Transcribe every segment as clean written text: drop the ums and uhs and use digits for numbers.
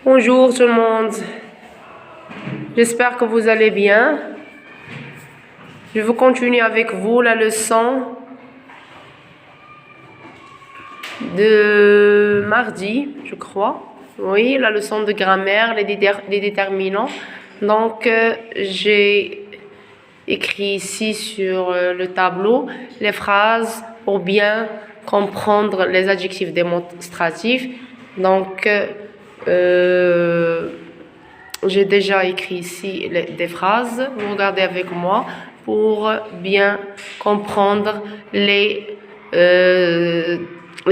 Bonjour tout le monde, j'espère que vous allez bien. Je vais continuer avec vous la leçon de mardi, je crois. Oui, la leçon de grammaire, les déterminants. Donc, j'ai écrit ici sur le tableau les phrases pour bien comprendre les adjectifs démonstratifs. Donc, j'ai déjà écrit ici des phrases. Vous regardez avec moi pour bien comprendre les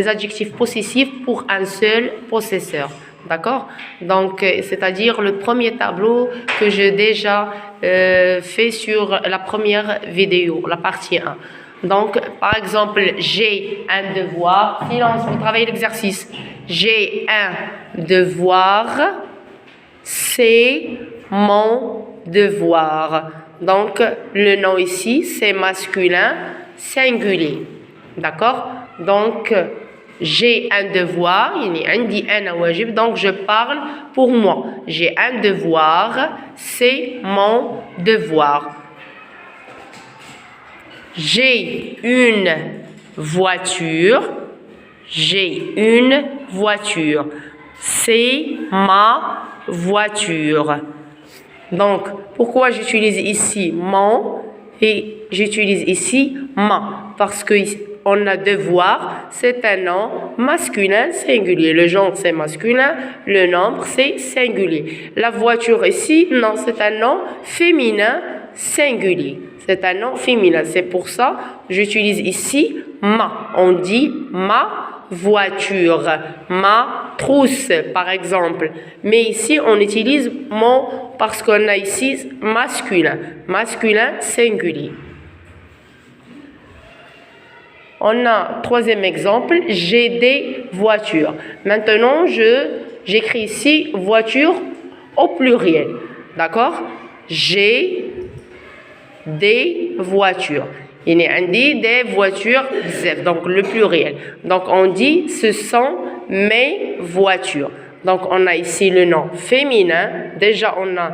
adjectifs possessifs pour un seul possesseur. D'accord? Donc, c'est-à-dire le premier tableau que j'ai déjà fait sur la première vidéo, la partie 1. Donc, par exemple, j'ai un devoir. Silence, vous travaillez l'exercice. J'ai un devoir. C'est mon devoir. Donc, le nom ici, c'est masculin singulier. D'accord? Donc, j'ai un devoir. Donc, je parle pour moi. J'ai un devoir. C'est mon devoir. J'ai une voiture. J'ai une voiture. C'est ma voiture. Donc, pourquoi j'utilise ici mon et j'utilise ici ma? Parce qu'on a devoir, c'est un nom masculin singulier. Le genre, c'est masculin, le nombre, c'est singulier. La voiture ici, non, c'est un nom féminin singulier. C'est un nom féminin. C'est pour ça que j'utilise ici ma. On dit ma voiture, ma trousse, par exemple. Mais ici, on utilise mon parce qu'on a ici masculin. Masculin singulier. On a troisième exemple, j'ai des voitures. Maintenant, j'écris ici voiture au pluriel. D'accord? J'ai des voitures. Il y a des voitures, donc le pluriel. Donc on dit ce sont mes voitures. Donc on a ici le nom féminin. Déjà on a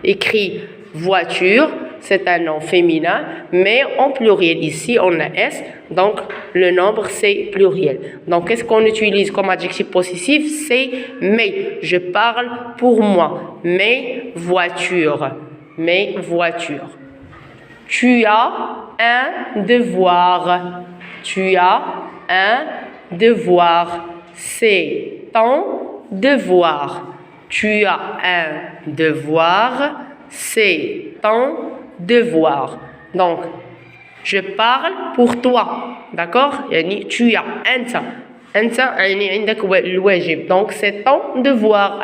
écrit voiture, c'est un nom féminin, mais en pluriel ici on a S, donc le nombre c'est pluriel. Donc qu'est-ce qu'on utilise comme adjectif possessif? C'est mes. Je parle pour moi. Mes voitures. Mes voitures. Tu as un devoir. Tu as un devoir. C'est ton devoir. Tu as un devoir. C'est ton devoir. Donc, je parle pour toi. D'accord? Tu as un. Donc, c'est ton devoir.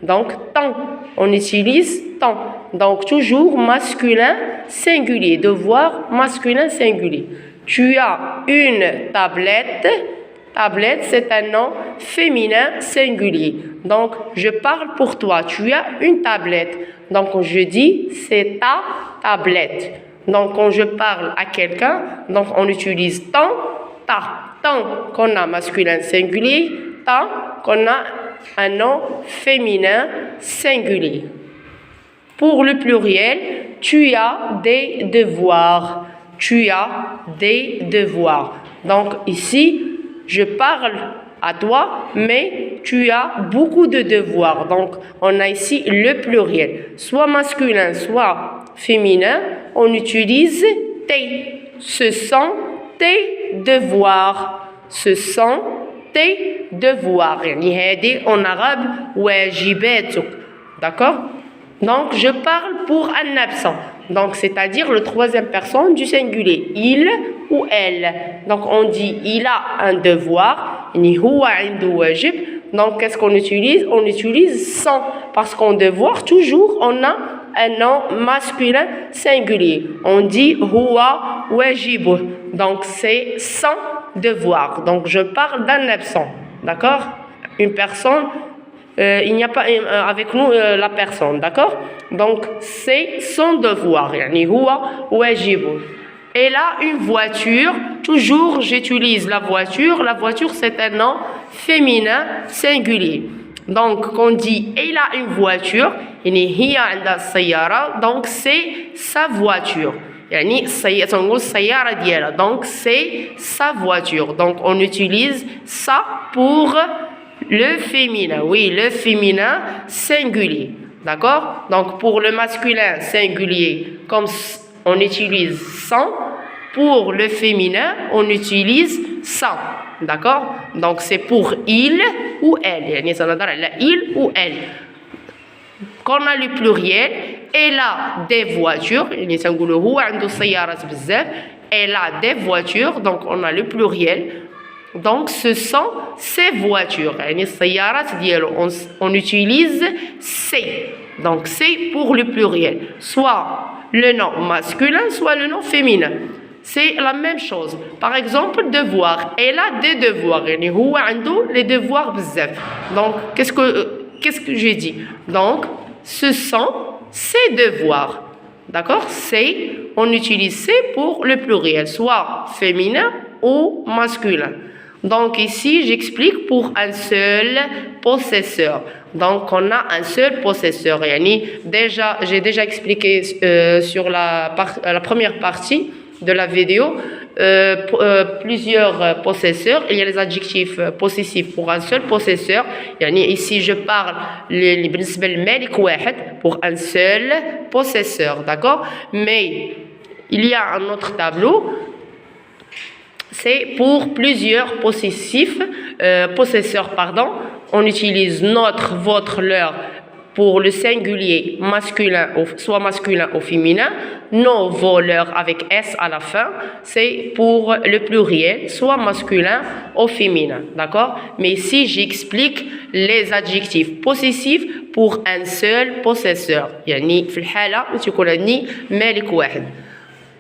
Donc, ton. On utilise ton. Donc, toujours masculin singulier. Devoir masculin singulier. Tu as une tablette. Tablette, c'est un nom féminin singulier. Donc, je parle pour toi. Tu as une tablette. Donc, je dis, c'est ta tablette. Donc, quand je parle à quelqu'un, donc on utilise ton, ta. Ton qu'on a masculin singulier, ta qu'on a un nom féminin singulier. Pour le pluriel, tu as des devoirs. Tu as des devoirs. Donc ici, je parle à toi, mais tu as beaucoup de devoirs. Donc on a ici le pluriel. Soit masculin, soit féminin, on utilise tes. Ce sont tes devoirs. Ce sont tes devoirs. En arabe, wajibatuk. D'accord? Donc, je parle pour un absent. Donc, c'est-à-dire le troisième personne du singulier. Il ou elle. Donc, on dit il a un devoir. Donc, qu'est-ce qu'on utilise? On utilise son. Parce qu'en devoir, toujours, on a un nom masculin singulier. On dit huwa wajibu. Donc, c'est son devoir. Donc, je parle d'un absent. D'accord? Une personne. Il n'y a pas avec nous la personne, d'accord? Donc, c'est son devoir. Et là, une voiture, toujours j'utilise la voiture. La voiture, c'est un nom féminin singulier. Donc, quand on dit il a une voiture, هي عندها السيارة, donc c'est sa voiture. يعني تنقول السيارة ديالها, donc c'est sa voiture. Donc, on utilise ça pour le féminin. Oui, le féminin singulier. D'accord? Donc, pour le masculin singulier, comme on utilise son, pour le féminin, on utilise ça. D'accord? Donc, c'est pour il ou elle. يعني سنهضر على il ou elle. Quand on a le pluriel, elle a des voitures. يعني تنقولوا هو عنده سيارات بزاف. Elle a des voitures. Donc, on a le pluriel. Donc, ce sont ces voitures. يعني السيارات ديالو. On utilise c'est. Donc, c'est pour le pluriel. Soit le nom masculin, soit le nom féminin. C'est la même chose. Par exemple, devoir. Elle a des devoirs. يعني هو عنده les devoirs بزاف. Donc, qu'est-ce que j'ai dit? Donc, ce sont ses devoirs. D'accord? C'est, on utilise c'est pour le pluriel, soit féminin ou masculin. Donc, ici, j'explique pour un seul possesseur. Donc, on a un seul possesseur. J'ai déjà expliqué sur la première partie de la vidéo plusieurs possesseurs. Il y a les adjectifs possessifs pour un seul possesseur. Ici, je parle pour un seul possesseur. D'accord? Mais il y a un autre tableau. C'est pour plusieurs possesseurs. On utilise notre, votre, leur pour le singulier masculin, soit masculin ou féminin. Nos, vos, leurs avec S à la fin, c'est pour le pluriel, soit masculin ou féminin. D'accord? Mais ici, j'explique les adjectifs possessifs pour un seul possesseur. يعني في الحالة تكون عندي مالك واحد.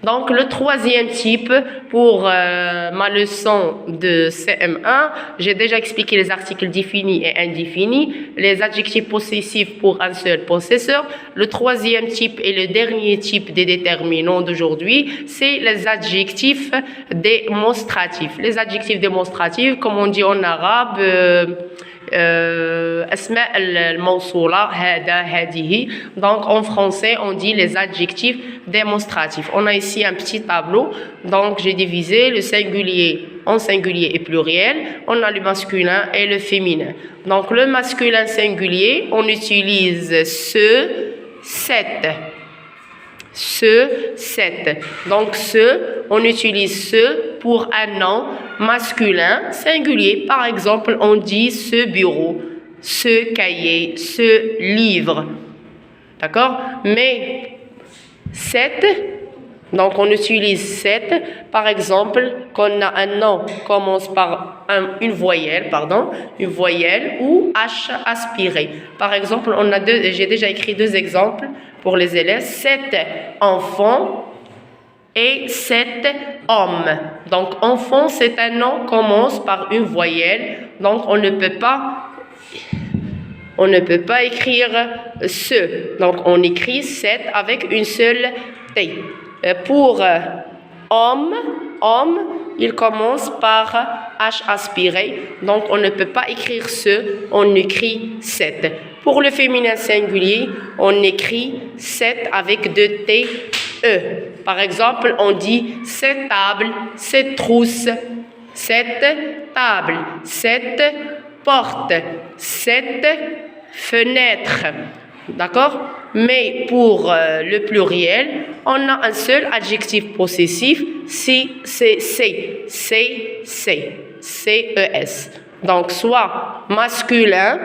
Donc, le troisième type pour ma leçon de CM1, j'ai déjà expliqué les articles définis et indéfinis, les adjectifs possessifs pour un seul possesseur. Le troisième type et le dernier type des déterminants d'aujourd'hui, c'est les adjectifs démonstratifs. Les adjectifs démonstratifs, comme on dit en arabe, أسماء الموصولة هذا هذه. Donc en français on dit les adjectifs démonstratifs. On a ici un petit tableau, donc j'ai divisé le singulier en singulier et pluriel. On a le masculin et le féminin. Donc le masculin singulier, on utilise ce, cette. Donc on utilise ce pour un nom masculin singulier. Par exemple, on dit ce bureau, ce cahier, ce livre. D'accord? Mais cette, donc on utilise cette, par exemple, quand on a un nom commence par une voyelle ou H aspiré. Par exemple, j'ai déjà écrit deux exemples pour les élèves, 7 enfants et 7 hommes. Donc, enfant, c'est un nom commence par une voyelle. Donc, on ne peut pas écrire ce. Donc, on écrit 7 avec une seule T. Pour homme, il commence par H aspiré. Donc, on ne peut pas écrire ce, on écrit 7. Pour le féminin singulier, on écrit 7 avec deux T, E. Par exemple, on dit cette table, cette trousse, cette table, cette porte, cette fenêtre. D'accord? Mais pour le pluriel, on a un seul adjectif possessif, C-E-S. Donc, soit masculin,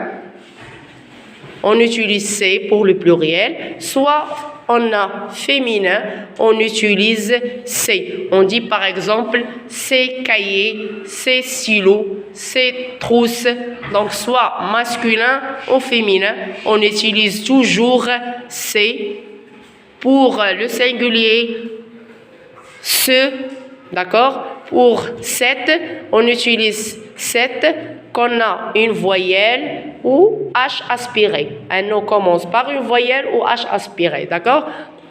on utilise C pour le pluriel, soit on a féminin, on utilise C. On dit par exemple ces cahiers, ces stylos, ces trousses. Donc soit masculin ou féminin, on utilise toujours C. Pour le singulier, ce, d'accord? Pour 7, on utilise 7 quand on a une voyelle ou H aspiré. Un nom commence par une voyelle ou H aspiré, d'accord?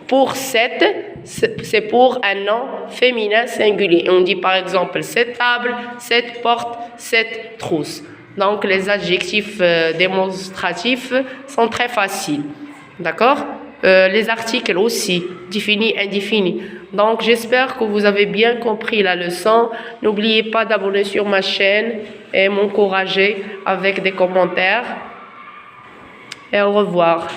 Pour 7, c'est pour un nom féminin singulier. On dit par exemple cette table, cette porte, cette trousse. Donc, les adjectifs démonstratifs sont très faciles. D'accord? Les articles aussi, définis, indéfinis. Donc, j'espère que vous avez bien compris la leçon. N'oubliez pas d'abonner sur ma chaîne et m'encourager avec des commentaires. Et au revoir.